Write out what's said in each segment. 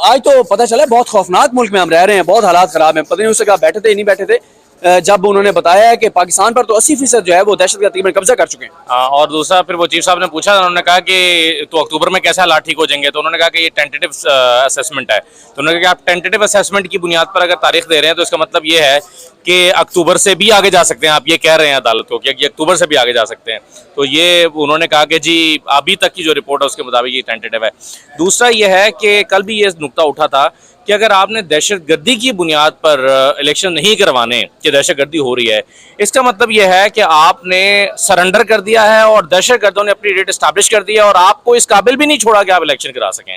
आज तो पता चला बहुत खौफनाक मुल्क में हम रह रहे हैं, बहुत हालात खराब हैं। पता नहीं उससे कहा बैठे थे नहीं बैठे थे जब उन्होंने बताया है कि पाकिस्तान पर तो 80% जो है वो दहशतगर्द तकरीबन कब्जा कर चुके हैं। और दूसरा फिर वो चीफ साहब ने पूछा, उन्होंने कहा कि तो अक्टूबर में कैसे हालात ठीक हो जाएंगे, तो उन्होंने कहा कि ये टेंटेटिव असेसमेंट है। तो उन्होंने कहा कि आप टेंटेटिव असेसमेंट की बुनियाद पर अगर तारीख दे रहे हैं तो इसका मतलब ये है कि अक्टूबर से भी आगे जा सकते हैं। आप ये कह रहे हैं अदालत को कि अक्टूबर से भी आगे जा सकते हैं। तो ये उन्होंने कहा कि जी अभी तक की जो रिपोर्ट है उसके मुताबिक ये टेंटेटिव है। दूसरा ये है कि कल भी ये नुकता उठा था कि अगर आपने दहशतगर्दी की बुनियाद पर इलेक्शन नहीं करवाने कि दहशतगर्दी हो रही है, इसका मतलब यह है कि आपने सरेंडर कर दिया है और दहशतगर्दों ने अपनी डेट इस्टेब्लिश कर दिया है और आपको इस काबिल भी नहीं छोड़ा कि आप इलेक्शन करा सकें।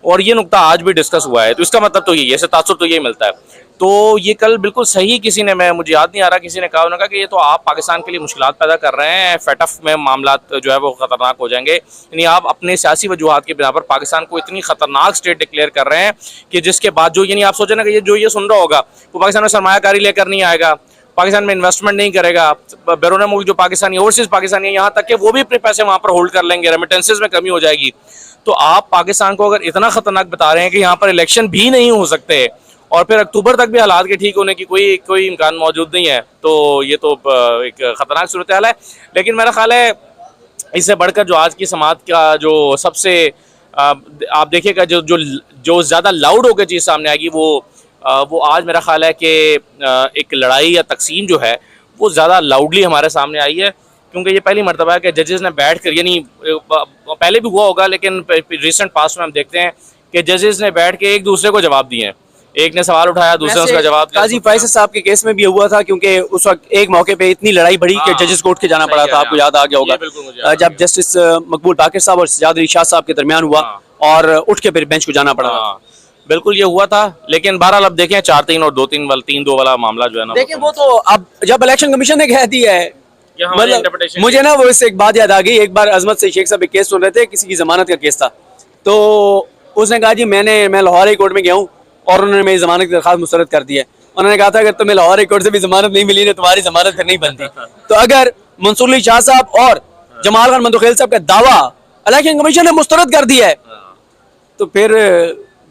और ये नुकता आज भी डिस्कस हुआ है। तो इसका मतलब तो ये तासुर तो ये मिलता है। तो ये कल बिल्कुल सही किसी ने, मुझे याद नहीं आ रहा, किसी ने कहा, उन्होंने कहा कि ये तो आप पाकिस्तान के लिए मुश्किलात पैदा कर रहे हैं, फेटफ में मामला जो है वो खतरनाक हो जाएंगे। यानी आप अपने सियासी वजूहात के बिना पर पाकिस्तान को इतनी खतरनाक स्टेट डिक्लेयर कर रहे हैं कि जिसके बाद जो, यानी आप सोचें ना कि ये सुन रहा होगा वो पाकिस्तान में सरमायाकारी लेकर नहीं आएगा, पाकिस्तान में इन्वेस्टमेंट नहीं करेगा, बैरून मुल्क जो पाकिस्तानी ओवरसीज पाकिस्तानी है यहाँ तक कि वो भी अपने पैसे वहाँ पर होल्ड कर लेंगे, रेमिटेंसेज में कमी हो जाएगी। तो आप पाकिस्तान को अगर इतना खतरनाक बता रहे हैं कि यहाँ पर इलेक्शन भी नहीं हो सकते और फिर अक्टूबर तक भी हालात के ठीक होने की कोई इम्कान मौजूद नहीं है, तो ये तो एक खतरनाक सूरत हाल है। लेकिन मेरा ख्याल है इससे बढ़कर जो आज की समात का जो सबसे आप देखिएगा जो ज़्यादा लाउड होकर चीज़ सामने आएगी वो आज मेरा ख्याल है कि एक लड़ाई या तकसीम जो है वो ज़्यादा लाउडली हमारे सामने आई है, क्योंकि ये पहली मरतबा है कि जजेस ने बैठ कर, यानी पहले भी हुआ होगा लेकिन रिसेंट पास्ट में हम देखते हैं कि जजेस ने बैठ के एक दूसरे को जवाब दिए हैं। एक ने सवाल उठाया, दूसरे उसका जवाब दिया। काजी फैसल साहब के केस में भी हुआ था, क्योंकि उस वक्त एक मौके पे इतनी लड़ाई बढ़ी कि जजेस को उठ के जाना पड़ा था। आपको याद आ गया होगा जब जस्टिस मकबूल बाकिर साहब और सज्जाद अली शाह साहब के दरमियान हुआ और उठ के फिर बेंच को जाना पड़ा। बिल्कुल ये हुआ था, लेकिन बहरहाल अब देखें 4-3 और 2-3 वाला मामला जो है ना, देखिए वो तो अब जब इलेक्शन कमीशन ने कह दिया है, मतलब मुझे ना वो इससे एक बात याद आ गई। एक बार अजमत से शेख साहब एक केस सुन रहे थे, किसी की जमानत का केस था, तो उसने कहा जी मैं लाहौर हाई कोर्ट में गया हूँ और उन्होंने मेरी जमानत की दरखास्त मुस्तरद कर दी है। उन्होंने कहा था अगर तुम्हें लाहौर हाई कोर्ट से भी जमानत नहीं मिली ना, तुम्हारी जमानत फिर नहीं बनती। तो अगर मंसूर अली शाह साहब और जमाल खान मंदोखेल साहब का दावा इलेक्शन कमीशन ने मुस्तरद कर दिया है, तो फिर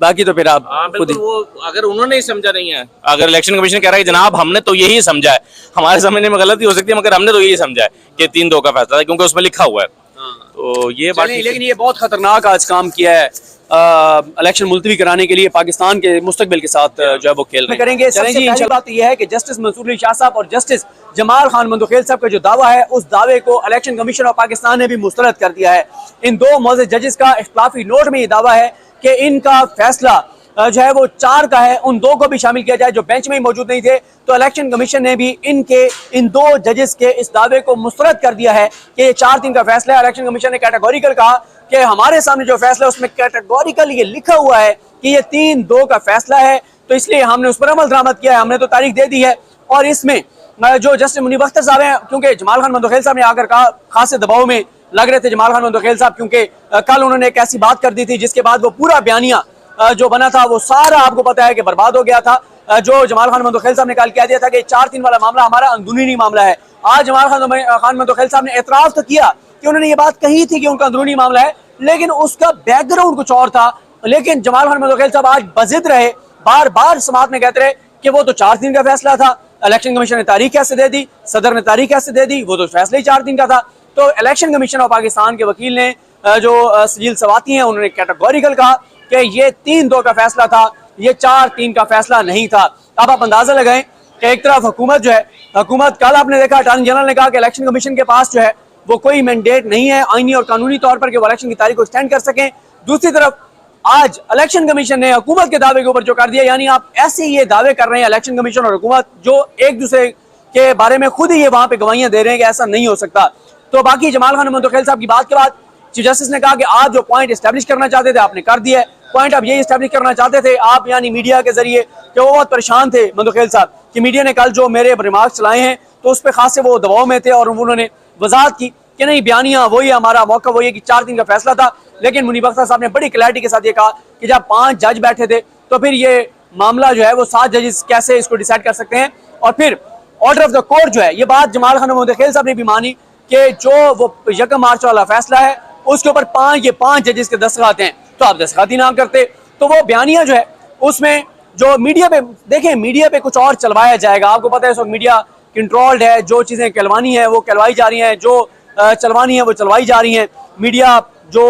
बाकी तो फिर आप खुद ही, वो अगर उन्होंने ही समझा नहीं है, अगर इलेक्शन कमीशन कह रहा है जनाब हमने तो यही समझा है, हमारे समझने में गलती हो सकती है मगर हमने तो यही समझा है कि 3-2 का फैसला था क्योंकि उसमें लिखा हुआ है। तो ये बात, लेकिन ये बहुत खतरनाक आज काम किया है इलेक्शन मुलतवी कराने के लिए, पाकिस्तान के मुस्तकबिल के साथ जो है वो खेल रहे करेंगे। सबसे पहली बात तो यह है कि जस्टिस मंसूर अली शाह साहब और जस्टिस जमाल खान मंदोखेल साहब का जो दावा है, उस दावे को इलेक्शन कमीशन ऑफ पाकिस्तान ने भी मुस्तरद कर दिया है। इन दो मोअज़्ज़ज़ जजेस का इख्तिलाफी नोट में ये दावा है कि इनका फैसला जो है वो 4 का है, उन 2 को भी शामिल किया जाए जो बेंच में ही मौजूद नहीं थे। तो इलेक्शन कमीशन ने भी इन 2 जजेस के इस दावे को मुस्तरद कर दिया है कि ये 4-3 का फैसला है। इलेक्शन कमीशन ने कैटेगोरिकल कहा कि हमारे सामने जो फैसला है उसमें कैटेगोरिकल ये लिखा हुआ है कि ये 3-2 का फैसला है, तो इसलिए हमने उस पर अमल दरामद किया है, हमने तो तारीख दे दी है। और इसमें जो जस्टिस मुनीब अख्तर साहब हैं, क्योंकि जमाल खान मंदोखेल साहब ने आकर कहा, खासे दबाव में लग रहे थे जमाल खान मंदोखेल साहब, क्योंकि कल उन्होंने एक ऐसी बात कर दी थी जिसके बाद वो पूरा बयानिया जो बना था वो सारा आपको पता है कि बर्बाद हो गया था। जो जमाल खान मंदोखेल साहब ने कल कह दिया था कि 4-3 वाला मामला हमारा अंदरूनी मामला है। आज जमाल खान मंदोखेल साहब ने एतराफ तो किया कि उन्होंने ये बात कही थी कि उनका अंदरूनी मामला है, लेकिन उसका बैकग्राउंड कुछ और था। लेकिन जमाल खान मंदोखेल साहब आज बजिद रहे, बार बार समात में कहते रहे कि वो तो 4-3 का फैसला था, इलेक्शन कमीशन ने तारीख कैसे दे दी, सदर ने तारीख कैसे दे दी, वो तो फैसला ही 4-3 का था। तो इलेक्शन कमीशन ऑफ पाकिस्तान के वकील ने जो सजील सवाती हैं, उन्होंने कैटेगोरिकल कहा कि ये 3-2 का फैसला था, ये 4-3 का फैसला नहीं था। अब आप अंदाजा लगाएं कि एक तरफ हुकूमत जो है, हुकूमत कल आपने देखा अटॉर्नी जनरल ने कहा कि इलेक्शन कमीशन के पास जो है वो कोई मैंडेट नहीं है आईनी और कानूनी तौर पर कि वो इलेक्शन की तारीख को एक्सटेंड कर सकें। दूसरी तरफ आज इलेक्शन कमीशन ने हुकूमत के दावे के ऊपर जो कर दिया, यानी आप ऐसे ये दावे कर रहे हैं इलेक्शन कमीशन और हुकूमत जो एक दूसरे के बारे में खुद ही ये वहां पे गवाहियां दे रहे हैं कि ऐसा नहीं हो सकता। तो बाकी जमाल खान मंदोखेल साहब की बात के बाद चीफ जस्टिस ने कहा कि आप जो पॉइंट एस्टेब्लिश करना चाहते थे आपने कर दिया है। पॉइंट आप ये एस्टेब्लिश करना चाहते थे आप, यानी मीडिया के जरिए, कि वो बहुत परेशान थे मंदोखेल साहब कि मीडिया ने कल जो मेरे रिमार्क्स चलाए हैं तो उस पर खासे वो दबाव में थे और उन्होंने वजाहत की कि नहीं बयानिया वही हमारा मौका वही है कि 4-3 का फैसला था। लेकिन मुनीब अख्तर साहब ने बड़ी क्लैरिटी के साथ ये कहा कि जब 5 जज बैठे थे तो फिर ये मामला जो है वो 7 जजेस कैसे इसको डिसाइड कर सकते हैं। और फिर ऑर्डर ऑफ द कोर्ट जो है, ये बात जमाल खान मंदोखेल साहब ने भी मानी कि जो वो 1 मार्च वाला फैसला है उसके ऊपर 5 जजेस के दस्तखत हैं, तो आप दस्तखत ही ना करते। तो वो बयानिया जो है उसमें जो मीडिया पे देखें, मीडिया पे कुछ और चलवाया जाएगा। आपको पता है इस वक्त मीडिया कंट्रोल्ड है, जो चीज़ें कहलवानी है वो कहलवाई जा रही हैं, जो चलवानी है वो चलवाई जा रही हैं। मीडिया जो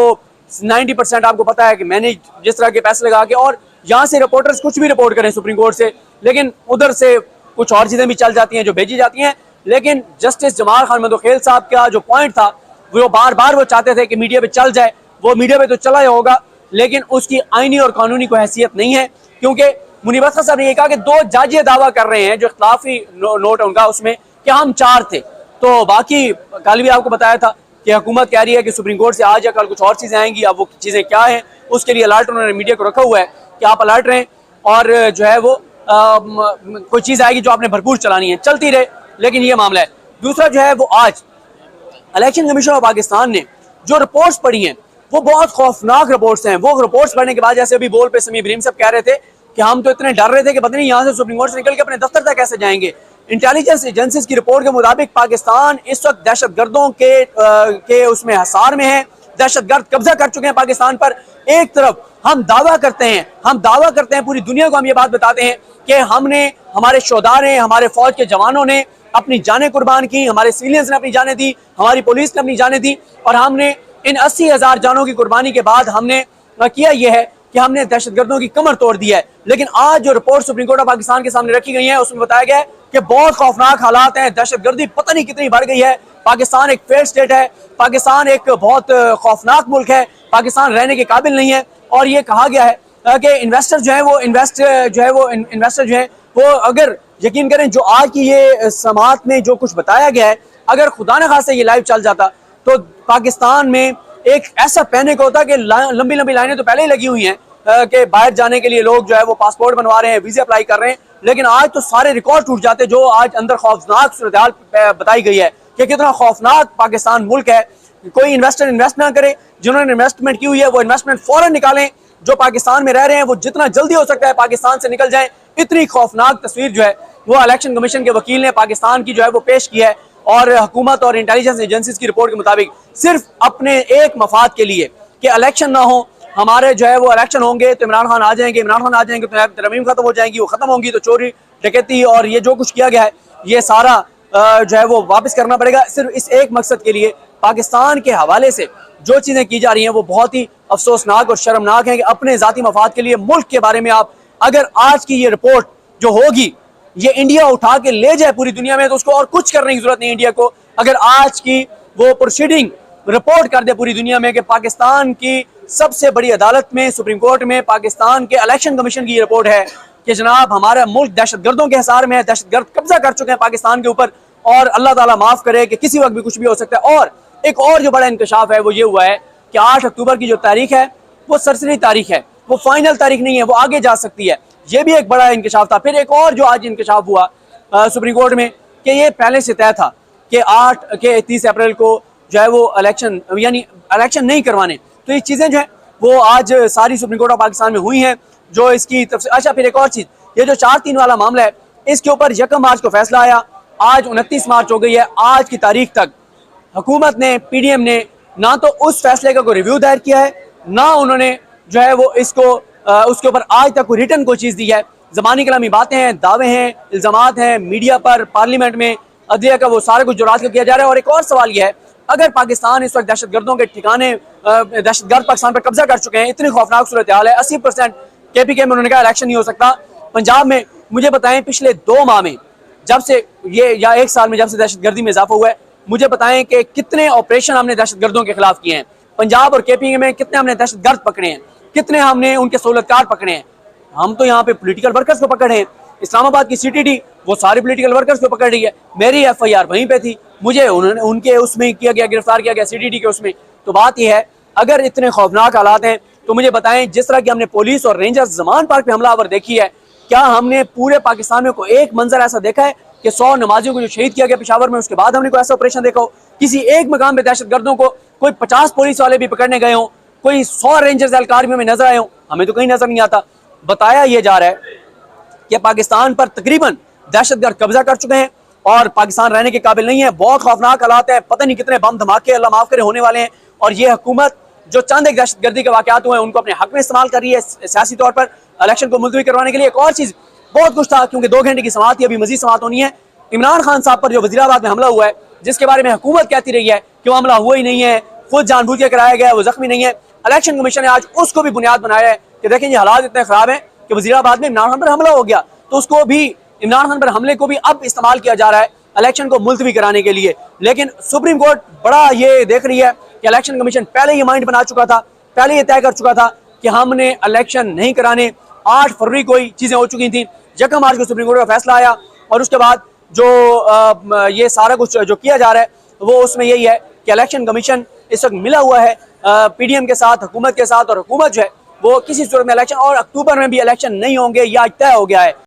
90% आपको पता है कि मैंने जिस तरह के पैसे लगा के, और यहाँ से रिपोर्टर्स कुछ भी रिपोर्ट करें सुप्रीम कोर्ट से, लेकिन उधर से कुछ और चीज़ें भी चल जाती हैं जो भेजी जाती हैं। लेकिन जस्टिस जमाल खान मंदोखेल साहब का जो पॉइंट था, वो बार बार वो चाहते थे कि मीडिया पे चल जाए। वो मीडिया पे तो चला ही होगा, लेकिन उसकी आईनी और कानूनी कोई हैसियत नहीं है, क्योंकि मुनीब खान साहब ने ये कहा कि 2 जज ये दावा कर रहे हैं, जो इख्तिलाफी नोट है उनका, उसमें कि हम 4 थे। तो बाकी कल भी आपको बताया था कि हुकूमत कह रही है कि सुप्रीम कोर्ट से आज या कल कुछ और चीज़ें आएंगी। अब वो चीज़ें क्या हैं, उसके लिए अलर्ट उन्होंने मीडिया को रखा हुआ है कि आप अलर्ट रहें, और जो है वो कोई चीज़ आएगी जो आपने भरपूर चलानी है, चलती रहे। लेकिन ये मामला है। दूसरा जो है वो आज इलेक्शन कमीशन ऑफ पाकिस्तान ने जो रिपोर्ट्स पढ़ी हैं वो बहुत खौफनाक रिपोर्ट्स हैं। वो रिपोर्ट्स पढ़ने के बाद, जैसे अभी बोल पे समी इब्राहिम साहब कह रहे थे कि हम तो इतने डर रहे थे कि पता नहीं यहाँ से सुप्रीम कोर्ट से निकल के अपने दफ्तर तक कैसे जाएंगे। इंटेलिजेंस एजेंसीज की रिपोर्ट के मुताबिक पाकिस्तान इस वक्त दहशतगर्दों के उसमें हसार में है। दहशतगर्द कब्जा कर चुके हैं पाकिस्तान पर। एक तरफ हम दावा करते हैं पूरी दुनिया को हम ये बात बताते हैं कि हमने, हमारे शोहदा ने, हमारे फौज के जवानों ने अपनी जानें कुर्बान की, हमारे सिविलियंस ने अपनी जानें दी, हमारी पुलिस ने अपनी जानें दी, और हमने इन 80,000 जानों की कुर्बानी के बाद हमने किया यह है कि हमने दहशतगर्दों की कमर तोड़ दी है। लेकिन आज जो report supreme court of Pakistan के सामने रखी गई है उसमें बताया गया है कि बहुत खौफनाक हालात हैं, दहशतगर्दी पता नहीं कितनी बढ़ गई है। पाकिस्तान एक फेल्ड स्टेट है, पाकिस्तान एक बहुत खौफनाक मुल्क है, पाकिस्तान रहने के काबिल नहीं है। और ये कहा गया है कि इन्वेस्टर जो है वो अगर यकीन करें जो आज की ये समाअत में जो कुछ बताया गया है, अगर खुदा न खास्ता ये लाइव चल जाता तो पाकिस्तान में एक ऐसा पैनिक होता कि लंबी लंबी लाइनें तो पहले ही लगी हुई हैं कि बाहर जाने के लिए लोग जो है वो पासपोर्ट बनवा रहे हैं, वीज़े अप्लाई कर रहे हैं। लेकिन आज तो सारे रिकॉर्ड टूट जाते जो आज अंदर खौफनाक सूरत-ए-हाल बताई गई है कि कितना खौफनाक पाकिस्तान मुल्क है। कोई इन्वेस्टर इन्वेस्ट ना करे, जिन्होंने इन्वेस्टमेंट की हुई है वो इन्वेस्टमेंट फौरन निकालें, जो पाकिस्तान में रह रहे हैं वो जितना जल्दी हो सकता है पाकिस्तान से निकल जाएं। इतनी खौफनाक तस्वीर जो है वो इलेक्शन कमीशन के वकील ने पाकिस्तान की जो है वो पेश की है, और हुकूमत और इंटेलिजेंस एजेंसीज की रिपोर्ट के मुताबिक सिर्फ अपने एक मफाद के लिए कि इलेक्शन ना हो, हमारे जो है वो इलेक्शन होंगे तो इमरान खान आ जाएंगे तो तरमीम खत्म हो जाएंगी, वो खत्म होंगी तो चोरी डकैती और ये जो कुछ किया गया है ये सारा जो है वो वापस करना पड़ेगा। सिर्फ इस एक मकसद के लिए पाकिस्तान के हवाले से जो चीज़ें की जा रही हैं वो बहुत ही अफसोसनाक और शर्मनाक है कि अपने ज़ाती मफाद के लिए मुल्क के बारे में आप, अगर आज की ये रिपोर्ट जो होगी ये इंडिया उठा के ले जाए पूरी दुनिया में, तो उसको और कुछ करने की जरूरत नहीं इंडिया को। अगर आज की वो प्रोसीडिंग रिपोर्ट कर दे पूरी दुनिया में कि पाकिस्तान की सबसे बड़ी अदालत में, सुप्रीम कोर्ट में, पाकिस्तान के इलेक्शन कमीशन की ये रिपोर्ट है कि जनाब हमारा मुल्क दहशतगर्दों के हिसार में है, दहशतगर्द कब्जा कर चुके हैं पाकिस्तान के ऊपर, और अल्लाह ताला माफ करे कि किसी वक्त भी कुछ भी हो सकता है। और एक और जो बड़ा इंकशाफ है वो ये हुआ है कि 8 अक्टूबर की जो तारीख है वो सरसरी तारीख है, वो फाइनल तारीख नहीं है, वो आगे जा सकती है। ये भी एक बड़ा इंकशाफ था। फिर एक और जो आज इंकशाफ हुआ सुप्रीम कोर्ट में कि ये पहले से तय था कि 30 अप्रैल को जो है वो इलेक्शन, यानी इलेक्शन नहीं करवाने। तो ये चीज़ें जो है वो आज सारी सुप्रीम कोर्ट ऑफ पाकिस्तान में हुई हैं जो इसकी अच्छा, फिर एक और चीज़, ये जो 4-3 वाला मामला है इसके ऊपर 1 मार्च को फैसला आया, आज 29 मार्च हो गई है। आज की तारीख तक हुकूमत ने, PDM ने ना तो उस फैसले का कोई रिव्यू दायर किया है, ना उन्होंने जो है वो इसको उसके ऊपर आज तक कोई रिटर्न कोई चीज़ दी है। ज़बानी कलामी बातें हैं, दावे हैं, इल्ज़ामात हैं, मीडिया पर, पार्लियामेंट में, अदलिया का वो सारा कुछ जो रात को किया जा रहा है। और एक और सवाल यह है, अगर पाकिस्तान इस वक्त दहशतगर्दों के ठिकाने, दहशतगर्द पाकिस्तान पर कब्जा कर चुके हैं, इतनी खौफनाक सूरत हाल है, 80% KPK में उन्होंने कहा इलेक्शन नहीं हो सकता। पंजाब में मुझे बताएं पिछले 2 माह में, जब से ये, या 1 साल में जब से दहशतगर्दी में इजाफा हुआ है, मुझे बताएं कि कितने ऑपरेशन हमने दहशतगर्दों के खिलाफ किए हैं। पंजाब और KPK में कितने हमने दहशतगर्द पकड़े हैं, कितने हमने उनके सहूलतकार पकड़े हैं। हम तो यहाँ पे पॉलिटिकल वर्कर्स को पकड़े हैं। इस्लामाबाद की CTT वो सारे पॉलिटिकल वर्कर्स को पकड़ रही है। मेरी FIR वहीं पे थी, मुझे उन्होंने उनके उसमें किया गया, गिरफ्तार किया गया CTT के उसमें। तो बात यह है, अगर इतने खौफनाक हालात हैं तो मुझे बताएं, जिस तरह की हमने पुलिस और रेंजर्स ज़मान पार्क पे हमलावर देखी है, क्या हमने पूरे पाकिस्तान में कोई एक मंजर ऐसा देखा है कि 100 नमाजियों को जो शहीद किया गया पेशावर में, उसके बाद हमने कोई ऐसा ऑपरेशन देखा हो? किसी एक मकाम पे दहशतगर्दों को कोई 50 पुलिस वाले भी पकड़ने गए हों, कोई 100 रेंजर्स एहलकार भी हमें नजर आए हों? हमें तो कहीं नजर नहीं आता। बताया यह जा रहा है कि पाकिस्तान पर तकरीबन दहशतगर्द कब्जा कर चुके हैं और पाकिस्तान रहने के काबिल नहीं है। बहुत खौफनाक हालात है, पता नहीं कितने बम धमाके अल्लाह माफ करे होने वाले हैं। और ये हुकूमत जो चंद एक दहशतगर्दी के वाकयात हुए हैं उनको अपने हक में इस्तेमाल कर रही है सियासी तौर पर इलेक्शन को मुलतवी करवाने के लिए। एक और चीज़ बहुत कुछ था, क्योंकि 2 घंटे की समाअत थी, अभी मजीद समाअत होनी है। इमरान खान साहब पर जो वज़ीराबाद में हमला हुआ है, जिसके बारे में हुकूमत कहती रही है कि वो हमला हुआ ही नहीं है, खुद जानबूझ के कराया गया है, वो जख्मी नहीं है। इलेक्शन कमीशन ने आज उसको भी बुनियाद बनाया है कि देखें ये हालात इतने खराब हैं कि वज़ीराबाद में इमरान खान पर हमला हो गया, तो उसको भी, इमरान खान पर हमले को भी अब इस्तेमाल किया जा रहा है इलेक्शन को मुलतवी कराने के लिए। लेकिन सुप्रीम कोर्ट बड़ा ये देख रही है कि इलेक्शन कमीशन पहले ये माइंड बना चुका था, पहले ये तय कर चुका था कि हमने इलेक्शन नहीं कराने। 8 फरवरी को ही चीज़ें हो चुकी थी, 1 मार्च को सुप्रीम कोर्ट का फैसला आया और उसके बाद जो ये सारा कुछ जो किया जा रहा है वो उसमें यही है कि इलेक्शन कमीशन इस वक्त मिला हुआ है PDM के साथ, हुकूमत के साथ, और हुकूमत जो है वो किसी सूरत में इलेक्शन, और अक्टूबर में भी इलेक्शन नहीं होंगे या तय हो गया है।